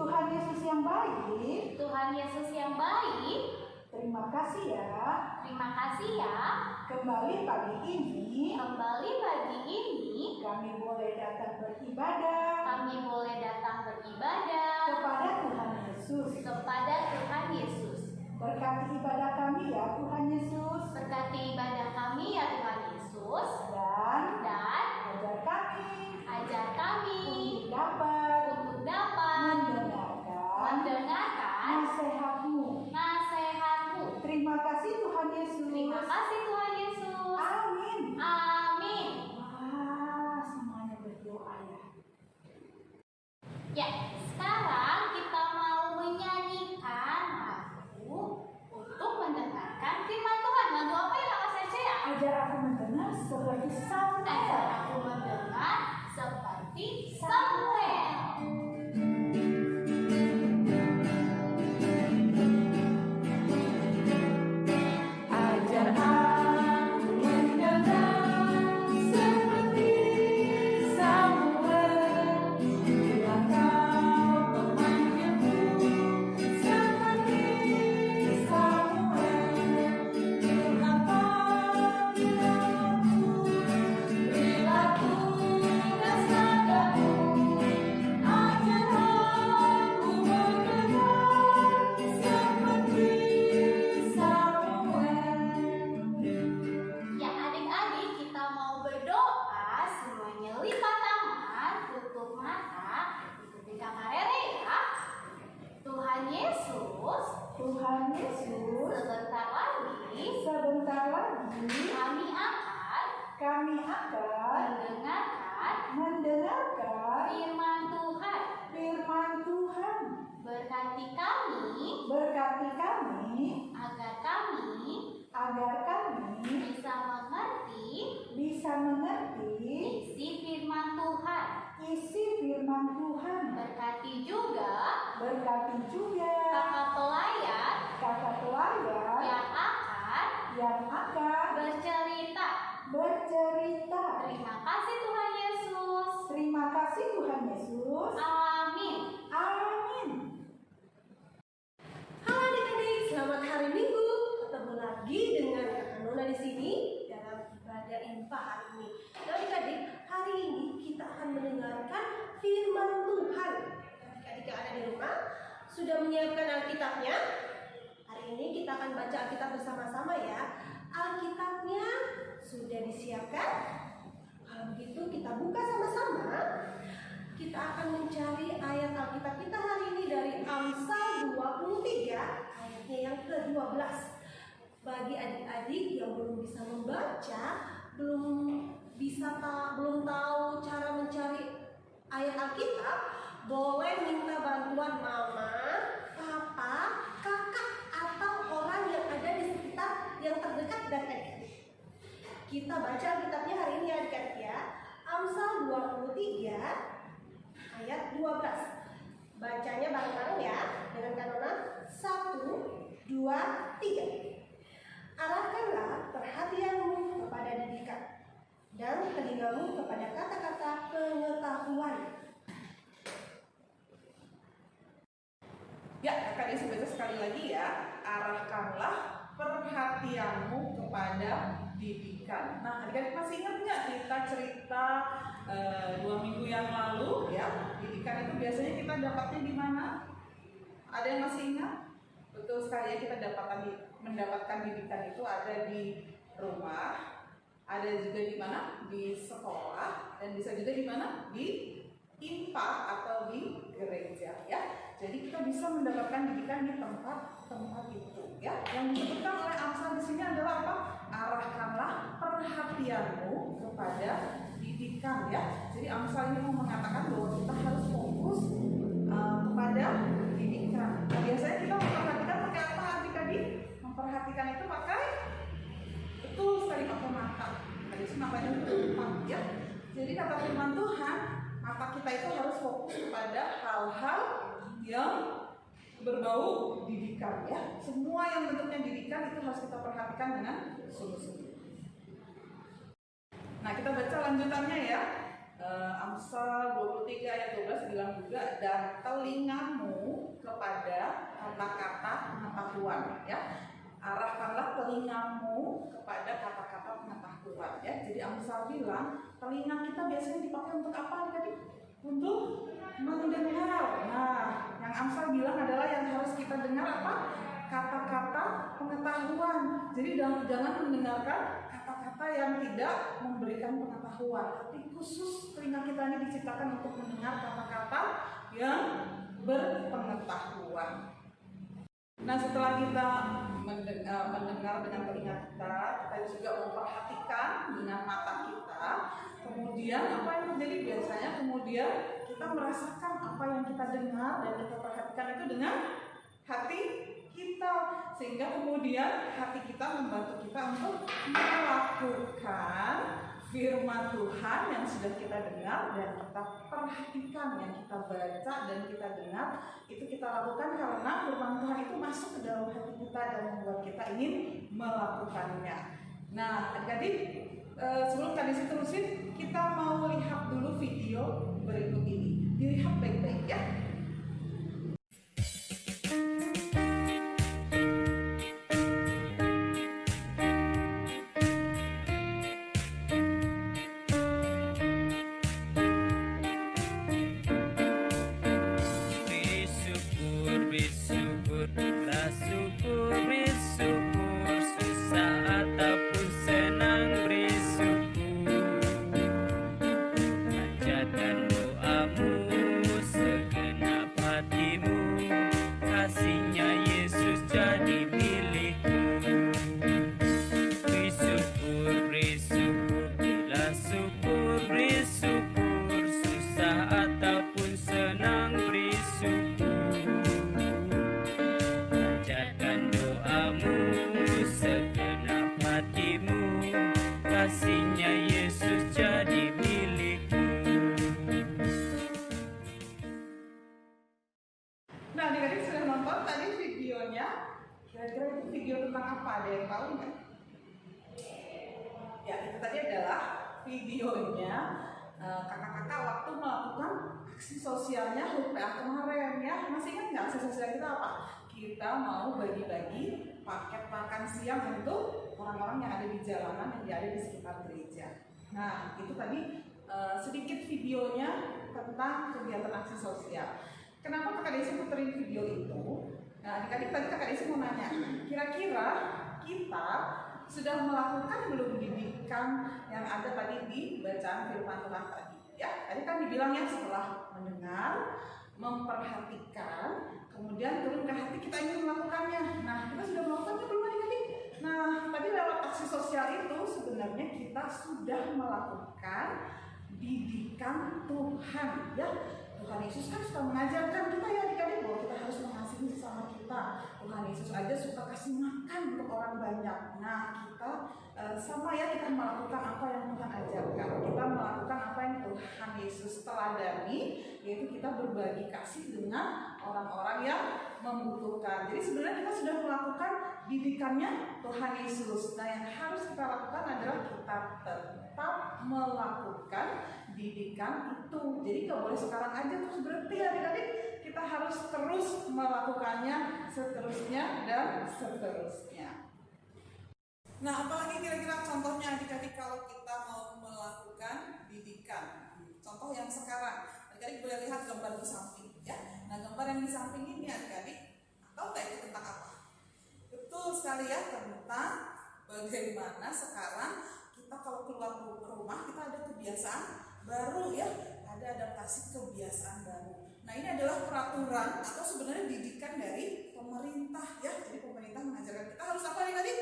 Tuhan Yesus yang baik, terima kasih ya. Terima kasih ya. Kembali pagi ini kami boleh datang beribadah. Kepada Tuhan Yesus. Berkati ibadah kami ya Tuhan Yesus. Dan ajar kami untuk dapat mendengarkan nasihat-Mu. Terima kasih Tuhan Yesus. Amin. Wah, semuanya berdoa ya. Ya, sekarang kita mau menyanyikan lagu untuk mendengarkan firman Ajar aku mendengar seperti Ajar Samuel. aku mendengar seperti Samuel. Ajar aku mendengar seperti Samuel. Bila kau memanggilku seperti Samuel. Mengapa bila aku perilaku dan nadamu. Ajar aku mendengar seperti Samuel. Ya adik-adik, kita mau berdoa. Semuanya lipat tangan, tutup mata, ikuti Kakak Rere ya. Tuhan Yesus, Tuhan Yesus, sebentar lagi kami akan mendengarkan firman Tuhan. firman Tuhan. Berkati kami Berkati kami agar kami bisa mengerti isi firman Tuhan. isi firman Tuhan. Berkati juga Berkati juga kakak pelayan kakak pelayan yang akan bercerita. Terima kasih Tuhan Yesus. Terima kasih Tuhan Yesus. Amin. Amin. Halo adik-adik, selamat hari Minggu. Ketemu lagi dengan Kakak Nona di sini dalam ibadah IMPA hari ini. Dan adik-adik, hari ini kita akan mendengarkan firman Tuhan. Adik-adik yang ada di rumah sudah menyiapkan Alkitabnya. Hari ini kita akan baca Alkitab bersama-sama ya. Alkitabnya sudah disiapkan. Kalau begitu kita buka sama-sama. Kita akan mencari ayat Alkitab kita hari ini dari Amsal 23 ayatnya yang ke-12. Bagi adik-adik yang belum bisa membaca, belum tahu cara mencari ayat Alkitab, boleh minta bantuan mama, papa, kakak atau orang yang ada di sekitar yang terdekat dari adik-adik. Kita baca Alkitabnya hari ini adik-adik ya. Amsal 23 ayat 12. Bacanya bareng-bareng ya dengan Kanona. 1, 2, 3. Arahkanlah perhatianmu kepada didikan dan telingamu kepada kata-kata pengetahuan. Ya, akan isi baca sekali lagi ya. Arahkanlah perhatianmu kepada didikan. Nah, adik-adik masih ingat nggak kita cerita 2 minggu yang lalu ya? Didikan itu biasanya kita dapatnya di mana? Ada yang masih ingat? Betul sekali ya, kita mendapatkan didikan itu ada di rumah, ada juga di mana? Di sekolah, dan bisa juga di mana? Di IMPA atau di gereja ya. Jadi kita bisa mendapatkan didikan di tempat-tempat itu ya. Yang disebutkan oleh Amsal di sini adalah apa? Arahkanlah perhatianmu kepada didikan ya. Jadi Amsal ini mau mengatakan bahwa kita harus fokus kepada didikan. Nah, biasanya kita memperhatikan pakai apa adik-adik? Memperhatikan itu pakai betul sekali pakai mata. Tadi sih matanya itu 4 ya. Jadi kata firman Tuhan, mata kita itu harus fokus kepada hal-hal yang berbau didikan ya. Semua yang bentuknya didikan itu harus kita perhatikan dengan sungguh-sungguh. Nah, kita baca lanjutannya ya. Amsal 23 ayat 12 bilang juga, dan telingamu kepada kata-kata pengetahuan ya. Arahkanlah telingamu kepada kata-kata pengetahuan ya. Jadi Amsal bilang telinga kita biasanya dipakai untuk apa tadi? Untuk mendengar. Nah, yang Amsal bilang adalah yang harus kita dengar apa? Kata-kata pengetahuan. Jadi jangan mendengarkan kata-kata yang tidak memberikan pengetahuan. Tapi khusus telinga kita ini diciptakan untuk mendengar kata-kata yang berpengetahuan. Nah, setelah kita mendengar dengan telinga kita juga memperhatikan dengan mata kita. Kemudian apa yang terjadi? Biasanya kemudian kita merasakan apa yang kita dengar dan kita perhatikan itu dengan hati kita, sehingga kemudian hati kita membantu kita untuk melakukan firman Tuhan yang sudah kita dengar dan kita perhatikan, yang kita baca dan kita dengar, itu kita lakukan karena firman Tuhan itu masuk ke dalam hati kita dan membuat kita ingin melakukannya. Nah, adik-adik, sebelum tadi saya terusin, kita mau lihat dulu video berikut ini. Dilihat baik-baik ya. Nah, adik-adik sudah nonton tadi videonya. Kira-kira itu video tentang apa? Ada yang tahu nggak? Ya, itu tadi adalah videonya kakak-kakak waktu melakukan aksi sosialnya HUT-PA kemarin ya. Masih ingat nggak aksi sosial kita apa? Kita mau bagi-bagi paket makan siang untuk orang-orang yang ada di jalanan, yang ada di sekitar gereja. Nah, itu tadi sedikit videonya tentang kegiatan aksi sosial. Kenapa Kakak Desi puterin video itu? Nah, adik-adik tadi Kakak Desi mau nanya, kira-kira kita sudah melakukan belum didikan yang ada tadi di bacaan firman Tuhan tadi? Ya, tadi kan dibilang ya setelah mendengar, memperhatikan, kemudian turun ke hati kita ingin melakukannya. Nah, kita sudah melakukannya belum adik-adik? Nah, tadi lewat aksi sosial itu sebenarnya kita sudah melakukan didikan Tuhan ya. Tuhan Yesus kan suka mengajarkan kita ya adik-adik bahwa kita harus mengasihi sesama kita. Tuhan Yesus aja suka kasih makan untuk orang banyak. Nah, kita sama ya, kita melakukan apa yang Tuhan ajarkan. Kita melakukan apa yang Tuhan Yesus teladani, yaitu kita berbagi kasih dengan orang-orang yang membutuhkan. Jadi sebenarnya kita sudah melakukan didikannya Tuhan Yesus. Nah, yang harus kita lakukan adalah kita tetap melakukan didikan itu. Jadi nggak boleh sekarang aja terus berhenti adik-adik. Kita harus terus melakukannya seterusnya dan seterusnya. Nah, apalagi kira-kira contohnya adik-adik kalau kita mau melakukan didikan? Contoh yang sekarang, adik-adik boleh lihat gambar di samping ya. Nah, gambar yang di samping ini adik-adik, tahu nggak itu tentang apa? Betul sekali ya, tentang bagaimana sekarang kita kalau keluar ke rumah kita ada kebiasaan baru ya, ada adaptasi kebiasaan baru. Nah, ini adalah peraturan atau sebenarnya didikan dari pemerintah ya. Jadi pemerintah mengajarkan kita harus apa adik-adik?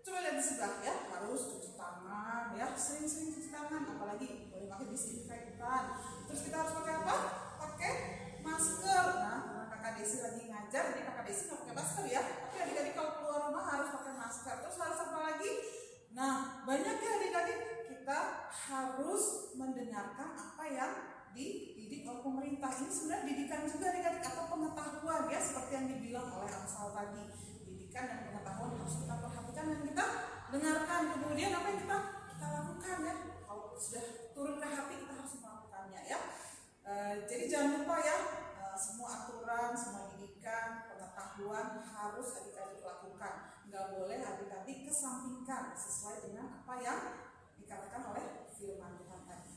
Coba lihat di sebelah ya, harus cuci tangan ya, sering-sering cuci tangan, apalagi boleh pakai disinfektan. Terus kita harus pakai apa? Pakai masker. Nah, karena Kakak Desi lagi ngajar, jadi Kakak Desi nggak pakai masker ya. Tapi adik-adik kalau keluar rumah harus pakai masker. Terus harus apa lagi? Nah, banyak ya adik-adik, kita harus mendengarkan apa yang dididik oleh pemerintah. Ini sebenarnya didikan juga adik-adik atau pengetahuan ya, seperti yang dibilang oleh Amsal tadi. Didikan dan pengetahuan harus kita perhatikan dan kita dengarkan. Kemudian apa yang kita lakukan ya. Kalau sudah turun ke hati kita harus melakukannya ya. Jadi jangan lupa ya, semua aturan, semua didikan, pengetahuan harus adik-adik lakukan. Nggak boleh adik-adik kesampingkan sesuai dengan apa yang dikatakan oleh firman Tuhan tadi.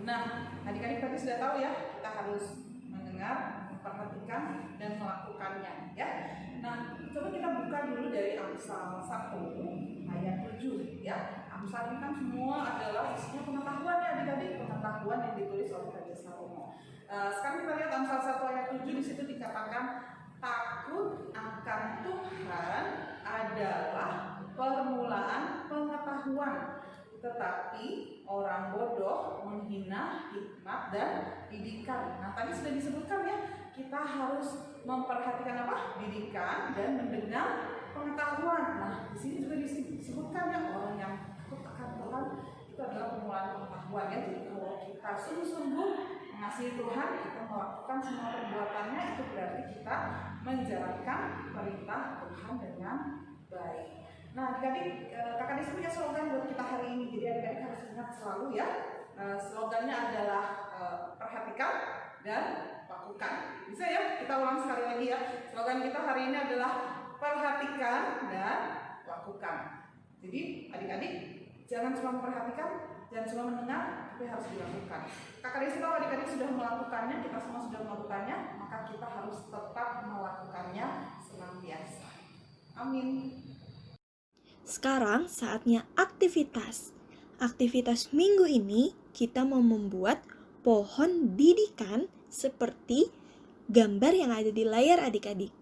Nah, adik-adik tadi sudah tahu ya, kita harus mendengar, memperhatikan, dan melakukannya ya. Nah, coba kita buka dulu dari Amsal 1 ayat 7 ya. Amsal ini kan semua adalah isinya pengetahuan ya adik-adik, pengetahuan yang ditulis oleh Raja Salomo. Sekarang kita lihat Amsal 1 ayat 7, di situ dikatakan takut akan Tuhan adalah permulaan pengetahuan, tetapi orang bodoh menghina hikmat dan didikan. Nah, tadi sudah disebutkan ya, kita harus memperhatikan apa? Didikan dan mendengar pengetahuan. Nah, di sini juga disebutkan ya, orang yang pengetahuan ya. Jadi kalau kita sungguh-sungguh mengasihi Tuhan, kita melakukan semua perbuatannya, itu berarti kita menjalankan perintah Tuhan dengan baik. Nah, adik-adik, kakak Desi punya slogan buat kita hari ini. Jadi adik-adik harus ingat selalu ya. Slogannya adalah perhatikan dan lakukan. Bisa ya? Kita ulang sekali lagi ya. Slogan kita hari ini adalah perhatikan dan lakukan. Jadi adik-adik jangan cuma memperhatikan, jangan cuma mendengar, tapi harus dilakukan. Kakak Desi tahu adik-adik sudah melakukannya, kita semua sudah melakukannya, maka kita harus tetap melakukannya senantiasa. Amin. Sekarang saatnya aktivitas. Aktivitas minggu ini kita mau membuat pohon didikan seperti gambar yang ada di layar adik-adik.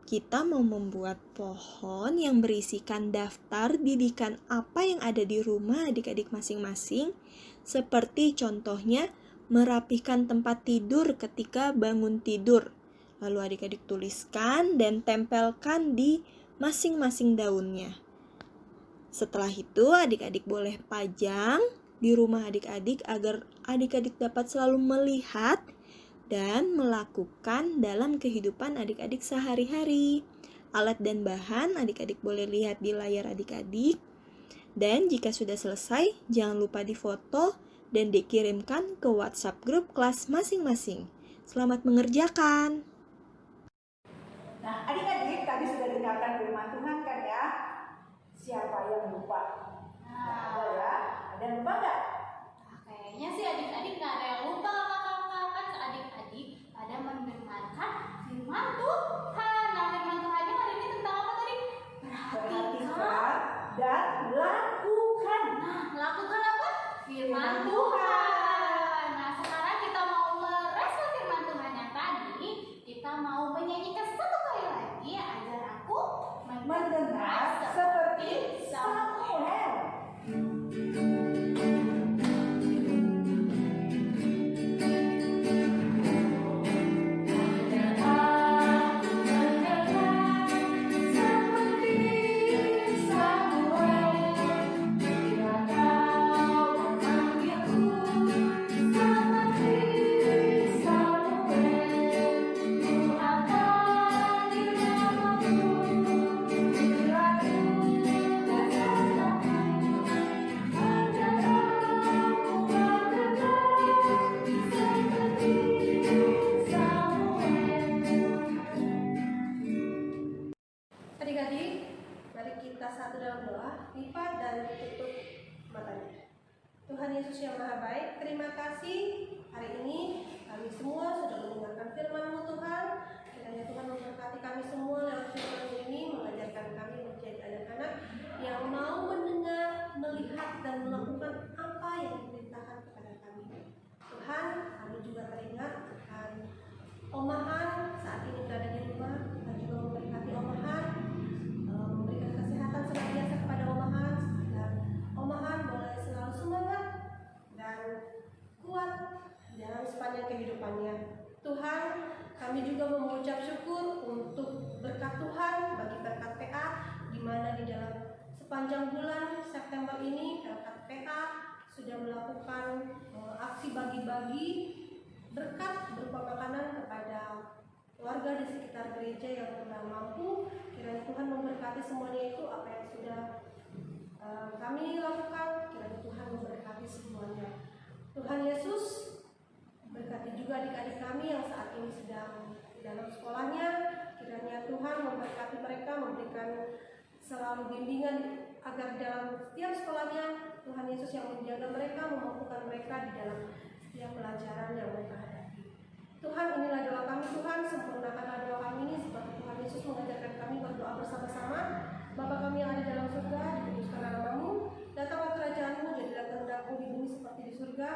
Kita mau membuat pohon yang berisikan daftar didikan apa yang ada di rumah adik-adik masing-masing, seperti contohnya merapikan tempat tidur ketika bangun tidur. Lalu adik-adik tuliskan dan tempelkan di masing-masing daunnya. Setelah itu adik-adik boleh pajang di rumah adik-adik agar adik-adik dapat selalu melihat dan melakukan dalam kehidupan adik-adik sehari-hari. Alat dan bahan adik-adik boleh lihat di layar adik-adik. Dan jika sudah selesai, jangan lupa difoto dan dikirimkan ke WhatsApp grup kelas masing-masing. Selamat mengerjakan. Nah, adik-adik tadi sudah dengarkan firman Tuhan kan ya? Siapa yang lupa? Ada ya? Ada yang lupa nggak? Nah, kayaknya sih adik-adik nggak ada yang lupa kakak-kakak, kan adik-adik pada mendengarkan firman Tuhan. Nah, firman Tuhannya hari ini tentang apa tadi? Perhatikan dan lakukan. Nah, lakukan apa? Firman Tuhan. Nah, sekarang kita mau merespon firman Tuhan yang tadi. Kita mau menyanyikan satu kali lagi agar aku Mendengar seperti Samuel. Adik-adik, mari kita satu dalam doa, lipat dan tutup matanya. Tuhan Yesus yang Maha Baik, terima kasih hari ini kami semua sudah mendengarkan firman-Mu Tuhan. Kiranya Tuhan memberkati kami semua lewat firman ini, mengajarkan kami menjadi anak-anak yang mau mendengar, melihat dan melakukan apa yang diperintahkan kepada kami. Tuhan, kami juga teringat akan Omahan saat ini berada di rumah. Tuhan juga memberkati Omahan, memberikan kesehatan senantiasa kepada Omahan, agar Omahan boleh selalu semangat dan kuat dalam sepanjang kehidupannya. Tuhan, kami juga mengucap syukur untuk berkat Tuhan bagi berkat PA, di mana di dalam sepanjang bulan September ini berkat PA sudah melakukan aksi bagi-bagi berkat berupa makanan kepada warga di sekitar gereja yang kurang mampu. Kiranya Tuhan memberkati semuanya itu apa yang sudah kami lakukan. Kiranya Tuhan memberkati semuanya. Tuhan Yesus berkati juga adik-adik kami yang saat ini sedang dalam sekolahnya. Kiranya Tuhan memberkati mereka, memberikan selalu bimbingan agar dalam setiap sekolahnya Tuhan Yesus yang menjaga mereka, memampukan mereka di dalam setiap pelajaran yang mereka hadapi. Tuhan, inilah doa kami Tuhan, sempurnakanlah doa kami ini seperti Tuhan Yesus mengajarkan kami berdoa bersama-sama. Bapa kami yang ada dalam surga, dikuduskanlah nama-Mu, datanglah kerajaan-Mu, jadilah kehendak-Mu di bumi seperti di surga.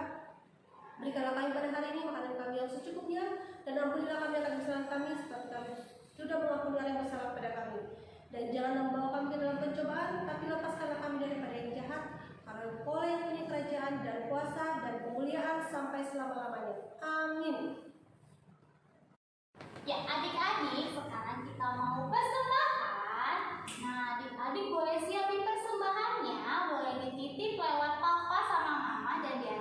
Berikanlah kami pada hari ini makanan kami yang secukupnya, dan ampunilah kami akan kesalahan kami seperti kami sudah mengampuni orang yang bersalah pada kami. Dan jangan membawa kami ke dalam pencobaan, tapi lepaskanlah kami daripada yang jahat. Karena Engkau yang punya kerajaan dan kuasa dan kemuliaan sampai selama-lamanya. Amin. Ya adik-adik, sekarang kita mau persembahan. Nah adik-adik boleh siapin persembahannya, boleh dititip lewat papa sama mama dan diantar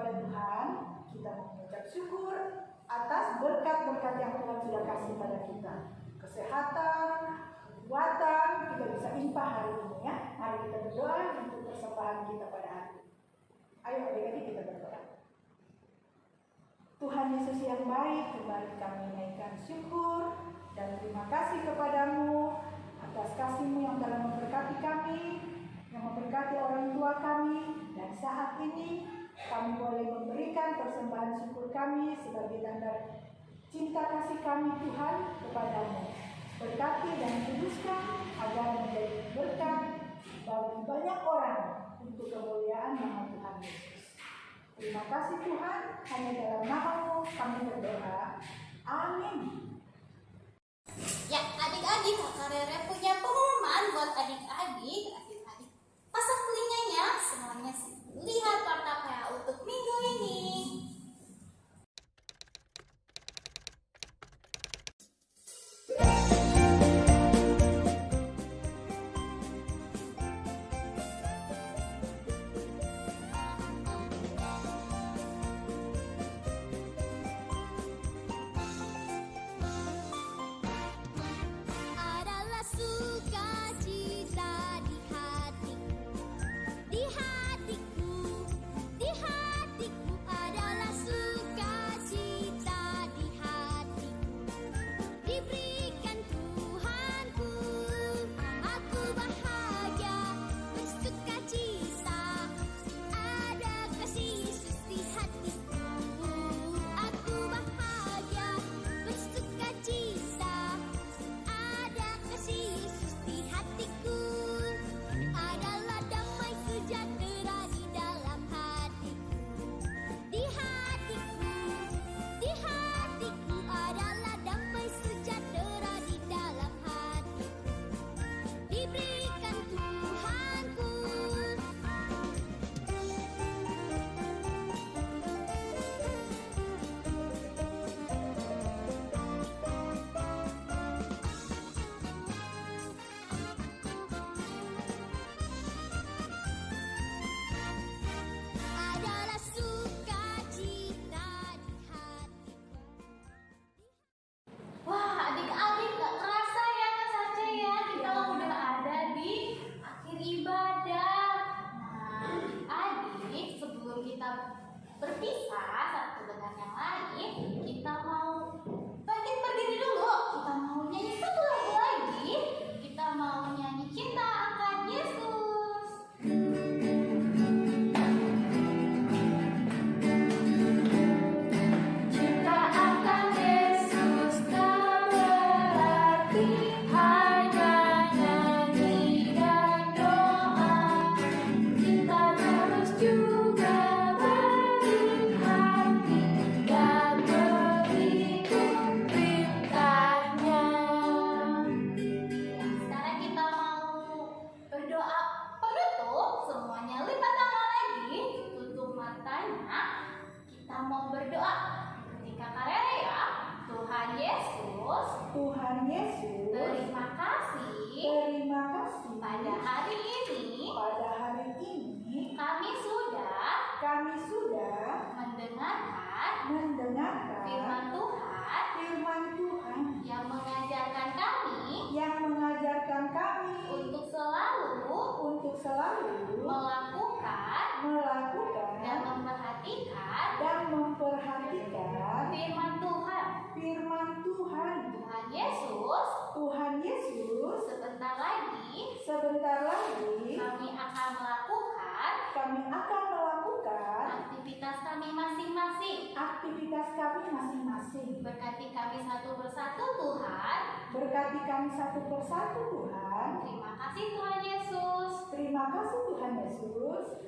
kepada Tuhan, kita mengucap syukur atas berkat-berkat yang Tuhan sudah kasih pada kita. Kesehatan, kekuatan, kita bisa limpah hari ini ya. Mari kita berdoa untuk persembahan kita pada hari ini. Ayo adik-adik kita berdoa. Tuhan Yesus yang baik, kembali kami naikkan syukur dan terima kasih kepadamu atas kasih-Mu yang telah memberkati kami, yang memberkati orang tua kami, dan saat ini kami boleh memberikan persembahan syukur kami sebagai tanda cinta kasih kami Tuhan kepadamu. Berkati dan kuduskan agar menjadi berkat bagi banyak orang untuk kemuliaan nama Tuhan Yesus. Terima kasih Tuhan, hanya dalam nama-Mu kami berdoa. Amin. Ya, adik-adik, Kakak Rere punya pengumuman buat adik-adik. Adik-adik, pasang telinganya, semuanya lihat warta PA untuk minggu ini. Adalah sukacita di hatiku, di hatiku adalah sukacita di hatiku, diberikan Tuhanku, aku bahagia bersukacita, ada kasih Yesus di hatiku, aku bahagia bersukacita. Ada kasih Yesus di hatiku, adalah damai sejahtera di dalam hatiku, di hatiku adalah damai sejahtera di dalam hatiku, diberikan Tuhanku. Adalah sukacita di hatiku. Wah, adik-adik, gak kerasa ya Kak Sace ya, kita udah ada di akhir ibadah. Nah, adik-adik, sebelum kita berpisah satu dengan yang lain, kita mau bangkit berdiri dulu. Kita mau nyanyi satu lagu lagi. Kita mau nyanyi Cinta Akan Yesus. Cinta akan Yesus tak berarti hanya nyanyi dan doa. Kita harus juga berhati dan berikut perintahnya. Sekarang kita mau berdoa penutup. Semuanya lipat tangan lagi, tutup matanya. Kita mau berdoa ketika Rere ya. Tuhan Yesus, Tuhan Yesus, terima kasih terima kasih pada hari ini pada hari ini kami sudah kami sudah mendengarkan mendengarkan firman Tuhan firman Tuhan yang mengajarkan kami yang mengajarkan kami untuk selalu melakukan dan memperhatikan firman Tuhan. Tuhan Yesus, sebentar lagi kami akan melakukan aktivitas kami masing-masing. Berkati kami satu persatu Tuhan. Berkati kami satu persatu Tuhan. Terima kasih Tuhan Yesus. Terima kasih Tuhan Yesus.